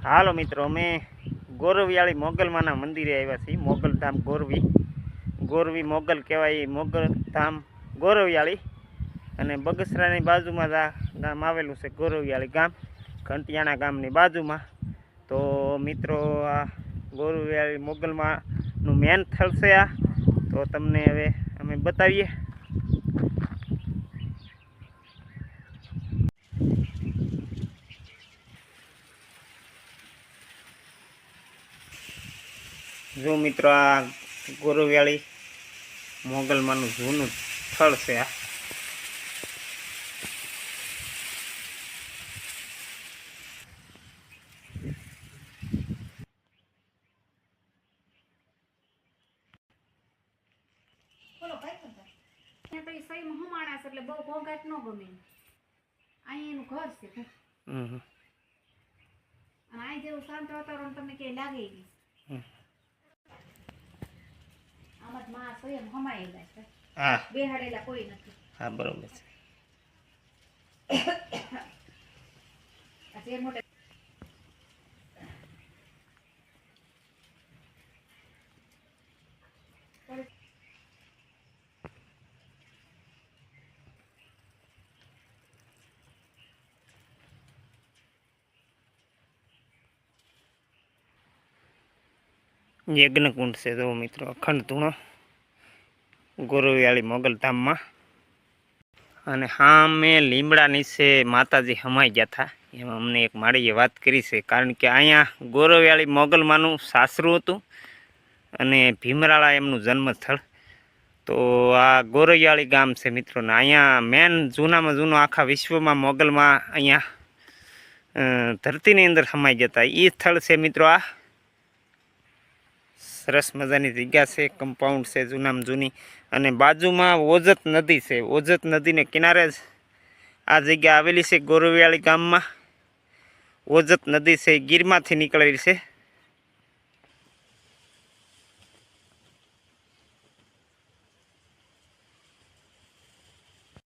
હાલો મિત્રો, અમે ગોરવિયાળી મોગલમાના મંદિરે આવ્યા છીએ. મોગલધામ ગોરવી મોગલ કહેવાય. મોગલધામ ગોરવિયાળી અને બગસરાની બાજુમાં આ ગામ આવેલું છે. ગોરવિયાળી ગામ ઘંટિયાણા ગામની બાજુમાં. તો મિત્રો, આ ગોરવિયાળી મોગલમાનું મેન સ્થળ છે. આ તો તમને હવે અમે બતાવીએ. જો મિત્રો, આ ગોરવિયાળી મોગલમાનું જૂનું સ્થળ છે. આ એટલે બહુ ઘોંઘાટ ન ગમે. અહીં એનું ઘર છે અને અહીં જેવું શાંત વાતાવરણ તમને કે લાગે નહીં. આમાં માં સ્વયં હમાયેલા છે. હા, બેહાડેલા કોઈ નથી. હા, બરોબર છે. આ જે મોટે યજ્ઞકુંડ છે. જો મિત્રો, અખંડ ધૂણો ગોરવિયાળી મોગલધામમાં. અને હા, અમે લીમડા નીચે માતાજી હમાઈ ગયા હતા. એમાં અમને એક માળીએ વાત કરી છે. કારણ કે અહીંયા ગોરવિયાળી મોગલમાનું સાસરું હતું અને ભીમરાળા એમનું જન્મસ્થળ. તો આ ગોરવિયાળી ગામ છે મિત્રો. ને અહીંયા મેન જૂનામાં જૂનો આખા વિશ્વમાં મોગલમાં અહીંયા ધરતીની અંદર હમાઈ ગયા હતા. એ સ્થળ છે મિત્રો. આ સરસ મજાની જગ્યા છે. કમ્પાઉન્ડ છે જૂનામાં જૂની. અને બાજુમાં ઓજત નદી છે. ઓજત નદીને કિનારે જ આ જગ્યા આવેલી છે. ગોરવિયાળી ગામમાં ઓજત નદી છે, ગીરમાંથી નીકળેલી છે.